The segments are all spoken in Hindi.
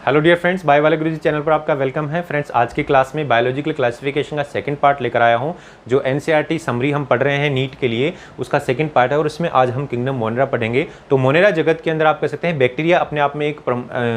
हेलो डियर फ्रेंड्स, बायो वाले गुरुजी चैनल पर आपका वेलकम है। फ्रेंड्स, आज की क्लास में बायोलॉजिकल क्लासिफिकेशन का सेकंड पार्ट लेकर आया हूं। जो एनसीईआरटी समरी हम पढ़ रहे हैं नीट के लिए, उसका सेकंड पार्ट है और इसमें आज हम किंगडम मोनेरा पढ़ेंगे। तो मोनेरा जगत के अंदर आप कह सकते हैं बैक्टीरिया अपने आप में एक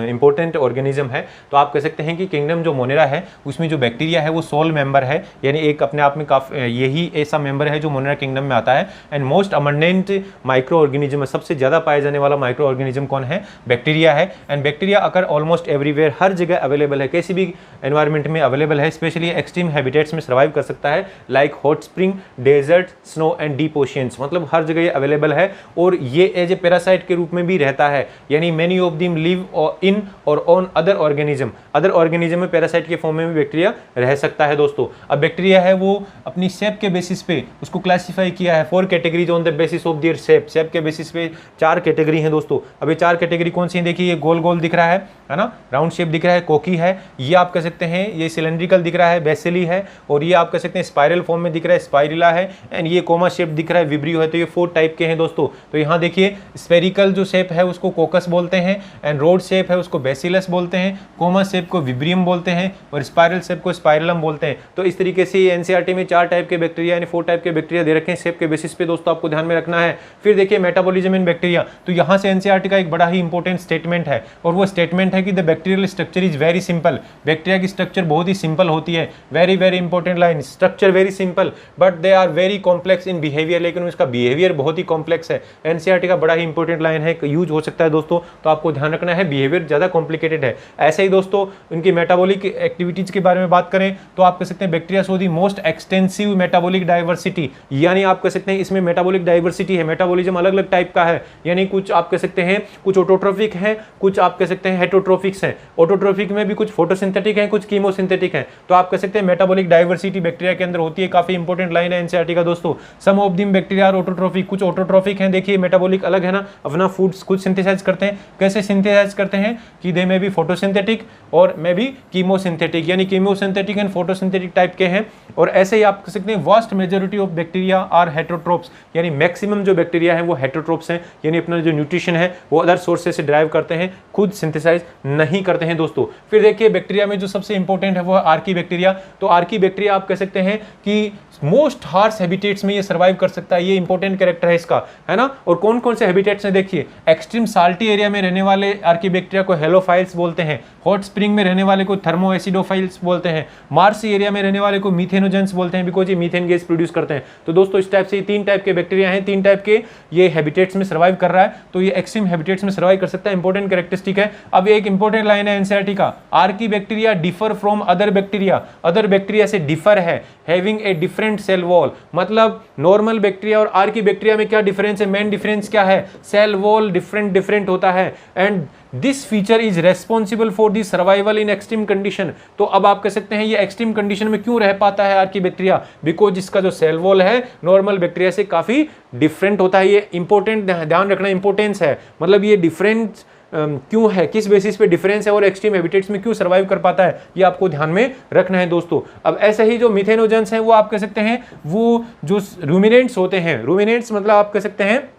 इंपॉर्टेंट ऑर्गेनिज्म है। तो आप कह सकते हैं कि किंगडम जो मोनेरा है उसमें जो बैक्टीरिया है वो सोल मेंबर है, यानी एक अपने आप में काफ़ी यही ऐसा मेंबर है जो मोनेरा किंगडम में आता है। And most abundant micro organism, सबसे ज़्यादा पाया जाने वाला माइक्रो ऑर्गेनिज्म कौन है? बैक्टीरिया है। And bacteria occur almost everywhere, हर जगह अवेलेबल है, किसी भी एनवायरनमेंट में अवेलेबल है। स्पेशली एक्सट्रीम हैबिटेट्स में सर्वाइव कर सकता है, like hot spring, desert, snow and deep oceans, मतलब हर जगह ये अवेलेबल है। और ये एज ए पैरासाइट के रूप में भी रहता है, यानी many of them live in और ऑन अदर ऑर्गेनिज्म में पैरासाइट के फॉर्म में भी बैक्टीरिया रह सकता है। दोस्तों, अब बैक्टीरिया है वो अपनी शेप के बेसिस पे उसको क्लासीफाई किया है 4 categories on the basis of their shape के बेसिस पे 4 कैटेगरी हैं दोस्तों। अब ये 4 कैटेगरी कौन सी है? देखिए, ये गोल गोल दिख रहा है ना, राउंड शेप दिख रहा है, कोकी है, ये आप कह सकते हैं ये सिलेंड्रिकल दिख रहा है, बेसिली है, और ये आप कह सकते हैं स्पाइरल फॉर्म में दिख रहा है, स्पाइरिला है, एंड ये कोमा शेप दिख रहा है, विब्रियो है। तो ये 4 टाइप के हैं दोस्तों। तो यहाँ देखिए, स्फेरिकल जो शेप है उसको कोकस बोलते हैं, एंड रोड शेप है उसको बेसिलस बोलते हैं, कोमा शेप को विब्रियम बोलते हैं, और स्पाइरल शेप को स्पाइरलम बोलते हैं। तो इस तरीके से एनसीईआरटी में 4 टाइप के बैक्टीरिया यानी 4 टाइप के बैक्टीरिया दे रखे हैं शेप के बेसिस पे। दोस्तों, आपको ध्यान में रखना है। फिर देखिए मेटाबॉलिज्म इन बैक्टीरिया, तो यहाँ से एनसीईआरटी का एक बड़ा ही इंपॉर्टेंट स्टेटमेंट है, और वो स्टेटमेंट है कि the bacterial structure is very simple. Bacteria की स्ट्रक्चर बहुत ही सिंपल होती है। Very very important line, structure very simple but they are very complex in behaviour, लेकिन उसका बिहेवियर बहुत ही कॉम्प्लेक्स है। एनसीईआरटी का बड़ा ही इंपॉर्टेंट लाइन है, यूज हो सकता है दोस्तों, तो आपको ध्यान रखना है, बिहेवियर ज्यादा कॉम्प्लिकेटेड है। ऐसे ही दोस्तों, उनकी मेटाबॉलिक एक्टिविटीज के बारे में बात करें तो आप कह सकते हैं bacteria show the most extensive metabolic diversity, यानी आप कह सकते हैं इसमें मेटाबॉलिक डाइवर्सिटी है, मेटाबॉलिज्म अलग अलग टाइप का है, यानी कुछ आप कह सकते हैं कुछ ऑटोट्रोफिक है, कुछ आप कह सकते हैं हेटरोट्रोफिक्स हैं। ऑटोट्रोफिक में भी कुछ फोटोसिंथेटिक है, कुछ कीमोसिंथेटिक है। तो आप कह सकते हैं मेटाबॉलिक डाइवर्सिटी बैक्टीरिया के अंदर होती है। काफी इंपॉर्टेंट लाइन है एनसीईआरटी का दोस्तों। Some of them bacteria are autotrophic, कुछ ऑटोट्रोफिक हैं। देखिए, मेटाबॉलिक अलग है ना, अपना फूड्स खुद सिंथेसाइज करते हैं। कैसे सिंथेसाइज करते हैं कि दे में भी फोटोसिंथेटिक और में भी कीमोसिंथेटिक, यानी कीमोसिंथेटिक एंड फोटोसिंथेटिक टाइप के हैं। और ऐसे ही आप कह सकते हैं vast majority of bacteria are heterotrophs, यानी मैक्सिमम जो बैक्टीरिया है वो हेटरोट्रोप्स हैं, यानी अपना जो न्यूट्रिशन है वो अदर सोर्सेस से ड्राइव करते हैं, खुद सिंथेसाइज नहीं करते हैं दोस्तों। फिर देखिए, बैक्टीरिया में जो सबसे इंपॉर्टेंट है वो है आर्की बैक्टीरिया। तो आर्की बैक्टीरिया आप कह सकते हैं कि मोस्ट हार्श हैबिटेट्स में ये सर्वाइव कर सकता है, ये इंपॉर्टेंट कैरेक्टर है इसका, है ना। और कौन कौन से हैबिटेट्स हैं देखिए, एक्सट्रीम साल्टी एरिया में रहने वाले आर्की बैक्टीरिया को हेलोफाइल्स बोलते हैं, हॉट स्प्रिंग में रहने वाले को थर्मो एसिडोफाइल्स बोलते हैं, मार्स एरिया में रहने वाले को मीथेनोजेंस बोलते हैं, बिकॉज ये मीथेन गैस प्रोड्यूस करते हैं। तो दोस्तों, इस टाइप से 3 टाइप के बैक्टीरिया हैं, 3 टाइप के ये हैबिटेट्स में सर्वाइव कर रहा है। तो ये एक्सट्रीम हैबिटेट्स में सर्वाइव कर सकता है, इंपॉर्टेंट कैरेक्टरिस्टिक है। अब एक इंपॉर्टेंट लाइन है एनसीईआरटी का, archaebacteria differ from other bacteria, other bacteria से डिफर है, having a different cell wall. मतलब नॉर्मल बैक्टीरिया और आर्की बैक्टीरिया में क्या डिफरेंस है? मेन डिफरेंस क्या है? सेल वॉल डिफरेंट होता है, and this feature is responsible for the survival in extreme condition. तो अब आप कह सकते हैं ये एक्सट्रीम कंडीशन में क्यों रह पाता है आर्की बैक्टीरिया? बिकॉज इसका जो सेल वॉल है नॉर्मल बैक्टीरिया से काफी डिफरेंट होता है। ये इंपॉर्टेंट ध्यान रखना, इंपॉर्टेंस है, मतलब ये डिफरेंट क्यों है, किस बेसिस पे डिफरेंस है, और एक्सट्रीम हैबिटेट्स में क्यों सर्वाइव कर पाता है, ये आपको ध्यान में रखना है दोस्तों। अब ऐसे ही जो मिथेनोजेंस हैं वो आप कह सकते हैं वो जो रूमिनेंट्स होते हैं, रूमिनेंट्स मतलब आप कह सकते हैं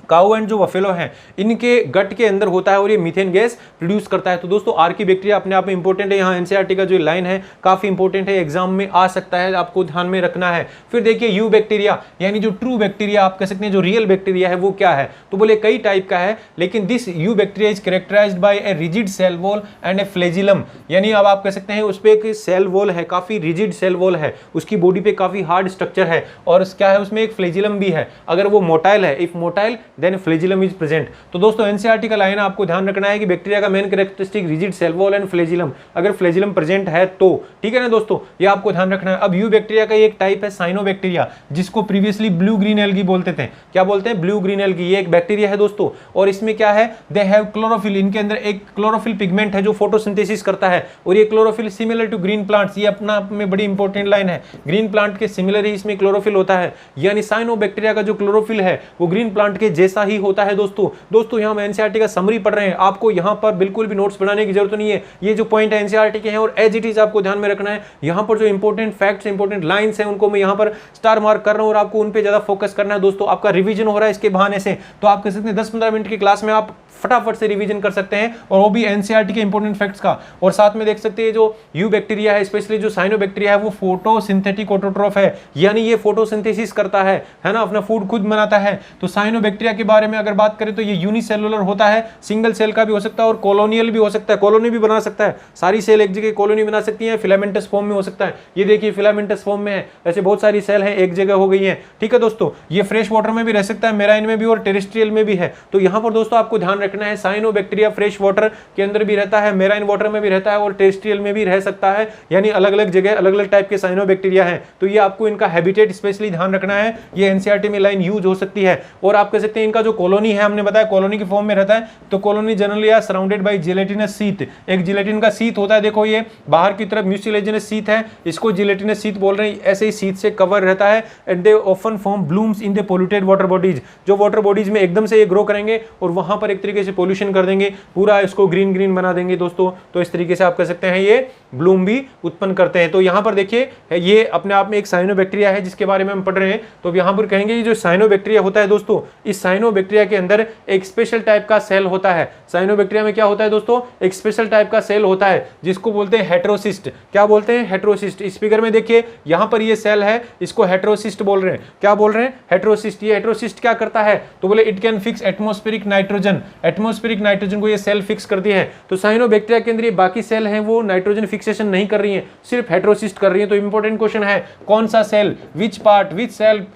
काऊ एंड जो बफेलो हैं, इनके गट के अंदर होता है और ये मीथेन गैस प्रोड्यूस करता है। तो दोस्तों, आर्की बैक्टीरिया अपने आप में इंपॉर्टेंट है। यहाँ एनसीईआरटी का जो लाइन है काफी इंपॉर्टेंट है, एग्जाम में आ सकता है, आपको ध्यान में रखना है। फिर देखिए यू बैक्टीरिया, यानी जो ट्रू बैक्टीरिया आप कह सकते हैं, जो रियल बैक्टीरिया है वो क्या है? तो बोले कई टाइप का है, लेकिन this eubacteria is characterised by a rigid cell wall and a flagellum, यानी अब आप कह सकते हैं उस पे एक सेल वॉल है, काफी रिजिड सेल वॉल है, उसकी बॉडी पे काफी हार्ड स्ट्रक्चर है, और क्या है उसमें एक फ्लैजिलम भी है। अगर वो मोटाइल है, if motile then flagellum is present. तो दोस्तों, एनसीईआरटी का लाइन आपको ध्यान रखना है कि बैक्टीरिया का main characteristic rigid cell wall and flagellum, अगर फ्लैजिलम प्रेजेंट है तो, ठीक है ना दोस्तों, ये आपको ध्यान रखना है। अब यू बैक्टीरिया का एक टाइप है साइनोबैक्टीरिया, जिसको प्रीवियसली ब्लू ग्रीन एल्गी बोलते थे। क्या बोलते हैं? Blue green algae. ये एक बैक्टीरिया है दोस्तों, और इसमें क्या है? दे हैव क्लोरोफिल, इनके अंदर एक क्लोरोफिल पिगमेंट है जो फोटोसिंथेसिस करता है, और ये chlorophyll similar to green plants, ये अपना आप में बड़ी इंपॉर्टेंट लाइन है, ग्रीन प्लांट के सिमिलर ही इसमें क्लोरोफिल होता है, यानी साइनोबैक्टीरिया का जो क्लोरोफिल है वो ग्रीन प्लांट के जैसा ही होता है दोस्तों। यहाँ हम एनसीईआरटी का समरी पढ़ रहे हैं, आपको यहाँ पर बिल्कुल भी नोट्स बनाने की जरूरत नहीं है, ये जो पॉइंट है एनसीईआरटी के हैं और एज इट इज आपको ध्यान में रखना है। यहाँ पर जो इंपॉर्टेंट फैक्ट्स, इंपॉर्टेंट लाइंस हैं, उनको मैं यहाँ पर स्टार मार्क कर रहा हूँ और आपको उन पे ज्यादा फोकस करना है दोस्तों। आपका रिवीजन हो रहा है इसके बहाने से, तो आप कह सकते हैं 10-15 मिनट की क्लास में आप फटाफट से रिवीजन कर सकते हैं, और वो भी एनसीईआरटी के इंपॉर्टेंट फैक्ट्स का। और साथ में देख सकते हैं जो यू बैक्टीरिया है, स्पेशली जो साइनोबैक्टीरिया है, वो फोटोसिंथेटिक ऑटोट्रॉफ है, यानी ये फोटोसिंथेसिस करता है ना, अपना फूड खुद बनाता है। तो साइनोबैक्टीरिया के बारे में अगर बात करें तो ये यूनिसेलुलर होता है, सिंगल सेल का भी हो सकता है और कॉलोनियल भी हो सकता है, कॉलोनी भी बना सकता है, सारी सेल एक जगह कॉलोनी बना सकती है, फिलामेंटस फॉर्म में हो सकता है। ये देखिए फिलामेंटस फॉर्म में है, ऐसे बहुत सारी सेल हैं एक जगह हो गई है। ठीक है दोस्तों, ये फ्रेश वाटर में भी रह सकता है, मेराइन में भी और टेरेस्ट्रियल में भी है। तो यहां पर दोस्तों आपको ध्यान रखना है, साइनोबैक्टीरिया फ्रेश वाटर के अंदर भी रहता है, मेराइन वाटर में भी रहता है और टेरेस्ट्रियल में भी रह सकता है, यानी अलग अलग जगह अलग अलग टाइप के साइनोबैक्टीरिया हैं। तो ये आपको इनका हैबिटेट स्पेशली ध्यान रखना है, ये एनसीईआरटी में लाइन यूज हो सकती है। और आप कह सकते हैं इनका जो कॉलोनी है, हमने बताया कॉलोनी के फॉर्म में रहता है, तो colony generally are surrounded by gelatinous sheath, एक जिलेटिन का शीथ होता है। देखो ये बाहर की तरफ म्यूसिलेजिनस शीथ है, इसको जिलेटिनस शीथ बोल रहे हैं, ऐसे ही शीथ से कवर रहता है। And they often form blooms in the polluted water bodies, जो वाटर बॉडीज में एकदम से ये ग्रो करेंगे और वहां पर एक तरीके से पोल्यूशन कर देंगे, पूरा इसको ग्रीन ग्रीन बना देंगे दोस्तों। तो इस तरीके से आप कह सकते हैं ये ब्लूम भी उत्पन्न करते हैं। तो यहां पर देखिए ये अपने आप में एक साइनोबैक्टीरिया है जिसके बारे में हम पढ़ रहे हैं। तो यहां पर कहेंगे ये जो साइनोबैक्टीरिया होता है दोस्तों, इस साइनोबैक्टीरिया के अंदर एक स्पेशल टाइप का सेल होता है। साइनोबैक्टीरिया में क्या होता है दोस्तों, एक स्पेशल टाइप का सेल होता है जिसको बोलते हैं हेटेरोसिस्ट। क्या बोलते हैं, हेटेरोसिस्ट। इस फिगर में देखिए यहां पर ये सेल है, इसको हेटेरोसिस्ट बोल रहे हैं। क्या बोल रहे हैं, हेटेरोसिस्ट। ये हेटेरोसिस्ट क्या करता है, तो बोले it can fix atmospheric nitrogen, atmospheric nitrogen को ये सेल फिक्स करती है। तो साइनोबैक्टीरिया के अंदर ये बाकी सेल हैं वो नाइट्रोजन फिक्सेशन नहीं कर रही है, सिर्फ हेटेरोसिस्ट कर रही है। तो इंपॉर्टेंट क्वेश्चन है, कौन सा cell, which part, which cell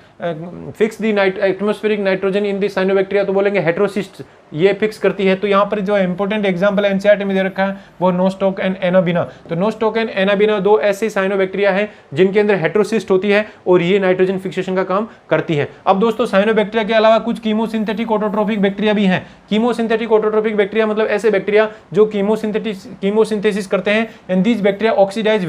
fix the atmospheric nitrogen in the cyanobacteria, तो बोलेंगे हेटेरोसिस्ट ये फिक्स करती है। तो यहाँ पर जो इंपॉर्टेंट एग्जांपल एनसीईआरटी में दे रखा है वो नोस्टॉक एंड एनाबिना। तो नोस्टॉक एंड एनाबिना दो ऐसे साइनोबैक्टीरिया हैं जिनके अंदर हेटेरोसिस्ट होती है और ये नाइट्रोजन फिक्सेशन का काम करती है। अब दोस्तों साइनोबैक्टीरिया के अलावा कुछ कीमोसिंथेटिक ऑटोट्रोपिक बैक्टीरिया भी हैं। कीमोसिंथेटिक ऑटोट्रोपिक बैक्टीरिया मतलब ऐसे बैक्टीरिया जो कीमोसिंथेसिस करते हैं, and these bacteria oxidise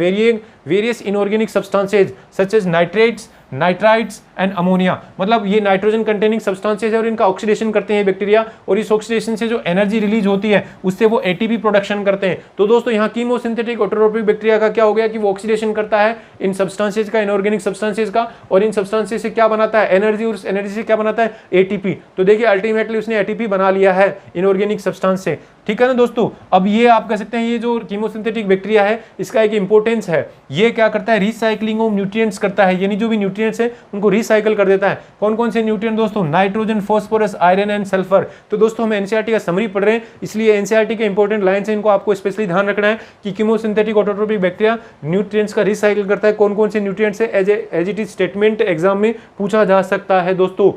various inorganic substances such as nitrates, nitrites and ammonia. मतलब ये नाइट्रोजन कंटेनिंग सब्सटेंसेज है और इनका ऑक्सीडेशन करते हैं बैक्टीरिया, और इस ऑक्सीडेशन से जो एनर्जी रिलीज होती है उससे वो एटीपी प्रोडक्शन करते हैं। तो दोस्तों यहाँ कीमोसिंथेटिक ऑटोट्रोपिक बैक्टीरिया का क्या हो गया कि वो ऑक्सीडेशन करता है इन सब्सटेंसेज का, इनऑर्गेनिक सब्सटेंसेज का, और इन सब्सटेंसेज से क्या बनाता है, एनर्जी, और एनर्जी से क्या बनाता है, एटीपी। तो देखिए अल्टीमेटली उसने एटीपी बना लिया है इनऑर्गेनिक सब्सटेंस से। ठीक है ना दोस्तों। अब ये आप कह सकते हैं ये जो कीमोसिंथेटिक बैक्टीरिया है इसका एक इंपॉर्टेंस है, ये क्या करता है, रिसाइक्लिंग ऑफ न्यूट्रिएंट्स करता है, यानी जो भी न्यूट्रिएंट्स है उनको रिसाइकल कर देता है। कौन कौन से न्यूट्रिएंट दोस्तों, nitrogen, phosphorus, iron and sulphur. तो दोस्तों हम एनसीईआरटी का समरी पढ़ रहे हैं, इसलिए एनसीईआरटी के इंपॉर्टेंट लाइंस हैं, इनको आपको स्पेशली ध्यान रखना है कि कीमोसिंथेटिक ऑटोट्रोपिक बैक्टीरिया न्यूट्रिएंट्स का रिसाइकल करता है। कौन कौन से न्यूट्रिएंट्स है, as it is statement exam में पूछा जा सकता है दोस्तों,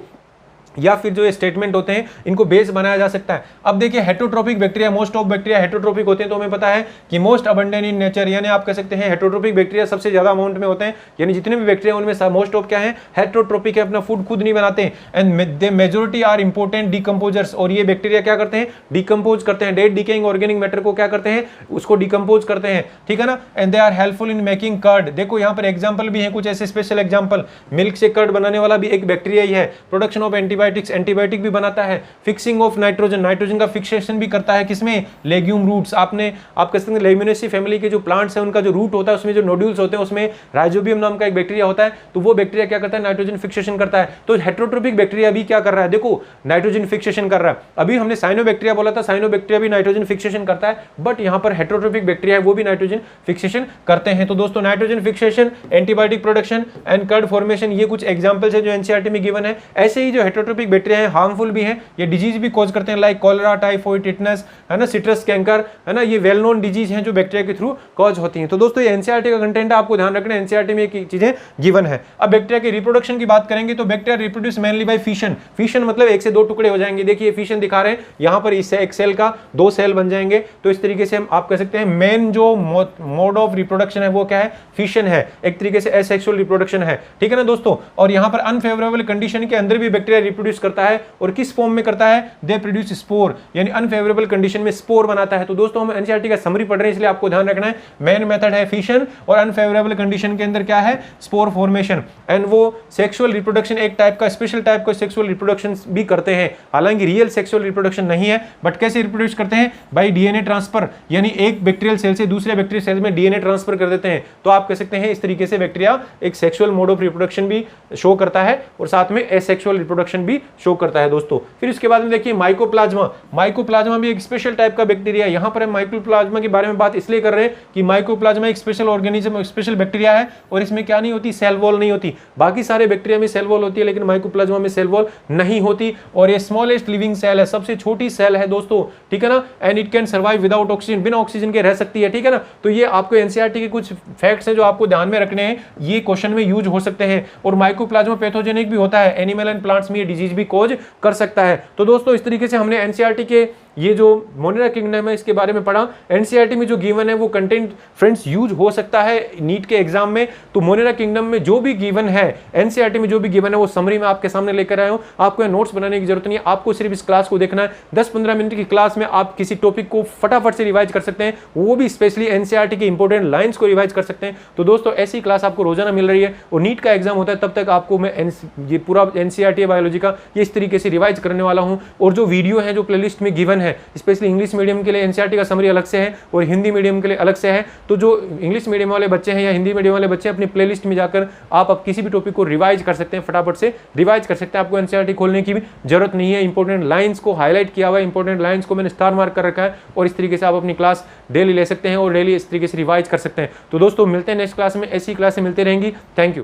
या फिर जो ये स्टेटमेंट होते हैं इनको बेस बनाया जा सकता है। अब देखिए हेटेरोट्रोपिक बैक्टीरिया, मोस्ट ऑफ बैक्टीरिया हेटेरोट्रोपिक होते हैं, तो हमें पता है कि मोस्ट अबंडेंट इन नेचर, यानी आप कह सकते हैं हेटेरोट्रोपिक बैक्टीरिया सबसे ज्यादा अमाउंट में होते हैं, यानी जितने भी बैक्टीरिया उनमें मोस्ट ऑफ क्या है, हेटेरोट्रोपिक है, अपना फूड खुद नहीं बनाते हैं, and they majority are important decomposers. और ये बैक्टीरिया क्या करते हैं, डिकम्पोज करते हैं, डेड डिकेइंग ऑर्गेनिक मैटर को क्या करते हैं, उसको डिकम्पोज करते हैं। ठीक है ना, and they are helpful in making curd. देखो यहाँ पर एग्जाम्पल भी है कुछ ऐसे स्पेशल एग्जाम्पल, मिल्क से कर्ड बनाने वाला भी एक बैक्टीरिया ही है, प्रोडक्शन ऑफ एंटीबायोटिक्स, एंटीबायोटिक भी बनाता है, फिक्सिंग ऑफ नाइट्रोजन, नाइट्रोजन का फिक्सेशन भी करता है, किसमें, लेग्यूम रूट्स। आप कह सकते हैं लेग्यूमिनेसी फैमिली के जो प्लांट्स हैं उनका जो रूट होता है उसमें जो नोड्यूल्स होते हैं उसमें राइजोबियम नाम का एक बैक्टीरिया होता है, तो वो बैक्टीरिया क्या करता है, नाइट्रोजन फिक्सेशन करता है। तो हेटेरोट्रोपिक बैक्टीरिया भी क्या कर रहा है, देखो नाइट्रोजन फिक्सेशन कर रहा है। अभी हमने साइनोबैक्टीरिया बोला था, साइनोबैक्टीरिया भी नाइट्रोजन फिक्सेशन करता है, बट यहां पर हेटेरोट्रोपिक बैक्टीरिया है वो भी नाइट्रोजन फिक्सेशन करते हैं। तो दोस्तों nitrogen fixation, antibiotic production and curd formation, ये कुछ एग्जांपल्स है जो एनसीईआरटी में गिवन है। ऐसे ही जो हेटेरोट्रोपिक बैक्टीरिया है हार्मफुल भी है, ये डिजीज भी कॉज करते हैं, लाइक कॉलरा, टाइफाइड, टिटनस, है ना, सिट्रस कैंकर, है ना, ये वेल नोन डिजीज हैं जो बैक्टीरिया के थ्रू कॉज होती हैं। तो दोस्तों ये एनसीईआरटी का कंटेंट है, आपको ध्यान रखना है, एनसीईआरटी में ये चीजें गिवन है। अब बैक्टीरिया के रिप्रोडक्शन की बात करेंगे तो bacteria reproduce mainly by fission. Fission मतलब एक से दो टुकड़े हो जाएंगे, देखिए फिशन दिखा रहे हैं यहाँ पर, इससे एक सेल का दो सेल बन जाएंगे। तो इस तरीके से हम आप कह सकते हैं मेन जो मोड ऑफ रिप्रोडक्शन है वो क्या है, फिशन है, एक तरीके से एसेक्सुअल रिप्रोडक्शन है। ठीक है ना दोस्तों। और यहाँ पर अनफेवरेबल कंडीशन के अंदर भी बैक्टीरिया रिप्रोड्यूस करता है, और किस फॉर्म में करता है, दे प्रोड्यूस स्पोर, यानी अनफेवरेबल कंडीशन में स्पोर बनाता है। तो दोस्तों हम एनसीईआरटी का समरी पढ़ रहे हैं इसलिए आपको ध्यान रखना है, मेन मेथड है फिशन, और अनफेवरेबल कंडीशन के अंदर क्या है, स्पोर फॉर्मेशन। एंड वो सेक्सुअल रिप्रोडक्शन, एक टाइप का स्पेशल टाइप का सेक्सुअल रिप्रोडक्शन भी करते हैं, हालांकि रियल सेक्सुअल रिप्रोडक्शन नहीं है, बट कैसे रिप्रोड्यूस करते हैं, बाय डीएनए ट्रांसफर, यानी एक बैक्टीरियल सेल से दूसरे बैक्टीरियल सेल में डीएनए ट्रांसफर कर देते हैं। तो आप कह सकते हैं इस तरीके से बैक्टीरिया एक सेक्सुअल मोड ऑफ रिप्रोडक्शन भी शो करता है और साथ में एसेक्सुअल रिप्रोडक्शन भी शो करता है दोस्तों। फिर इसके बाद में देखिए माइकोप्लाज्मा। माइकोप्लाज्मा भी एक स्पेशल टाइप का बैक्टीरिया है। यहाँ पर हम माइकोप्लाज्मा के बारे में बात इसलिए कर रहे हैं कि माइकोप्लाज्मा एक स्पेशल ऑर्गेनिज्म, स्पेशल बैक्टीरिया है और इसमें क्या नहीं होती, सेल वॉल नहीं होती। बाकी सारे बैक्टीरिया में सेल वॉल होती है लेकिन माइकोप्लाज्मा में सेल वॉल नहीं होती और ये स्मॉलेस्ट लिविंग सेल है, सबसे छोटी सेल है दोस्तों, ठीक है ना। And it can survive without oxygen, बिना ऑक्सीजन के रह सकती है, ठीक है ना। तो ये आपको एनसीईआरटी के कुछ फैक्ट्स हैं जो आपको ध्यान में रखने हैं, ये क्वेश्चन में यूज हो सकते हैं। और माइकोप्लाज्मा पैथोजेनिक भी होता है, एनिमल एंड प्लांट्स में ये डिजीज भी कॉज कर सकता है। तो दोस्तों इस तरीके से हमने एनसीईआरटी के ये जो मोनेरा किंगडम है इसके बारे में पढ़ा। एनसीईआरटी में जो गिवन है वो कंटेंट फ्रेंड्स यूज हो सकता है नीट के एग्जाम में। तो मोनेरा किंगडम में जो भी गिवन है, एनसीईआरटी में जो भी गिवन है वो समरी में आपके सामने लेकर आया हूं। आपको नोट्स बनाने की जरूरत नहीं है, आपको सिर्फ इस क्लास को देखना है। 10-15 मिनट की क्लास में आप किसी टॉपिक को फटाफट से रिवाइज कर सकते हैं, वो भी स्पेशली एनसीईआरटी के इंपॉर्टेंट लाइंस को रिवाइज कर सकते हैं। तो दोस्तों ऐसी क्लास आपको रोजाना मिल रही है और नीट का एग्जाम होता है तब तक आपको मैं ये पूरा एनसीईआरटी बायोलॉजी का ये इस तरीके से रिवाइज करने वाला हूं। और जो वीडियो है जो प्लेलिस्ट में गिवन है, स्पेशली इंग्लिश मीडियम के लिए एनसीईआरटी का समरी अलग से है और हिंदी मीडियम के लिए अलग से है। तो जो इंग्लिश मीडियम वाले बच्चे हैं या हिंदी मीडियम वाले बच्चे अपनी प्लेलिस्ट में जाकर आप अब किसी भी टॉपिक को रिवाइज कर सकते हैं, फटाफट से रिवाइज कर सकते हैं। आपको एनसीईआरटी खोलने की भी जरूरत नहीं है। इंपॉर्टेंट लाइंस को हाईलाइट किया हुआ है, इंपॉर्टेंट लाइंस को मैंने स्टार मार्क कर रखा है और इस तरीके से आप अपनी क्लास डेली ले सकते हैं और डेली इस तरीके से रिवाइज कर सकते हैं। तो दोस्तों मिलते हैं नेक्स्ट क्लास में, ऐसी क्लासें मिलती रहेंगी। Thank you.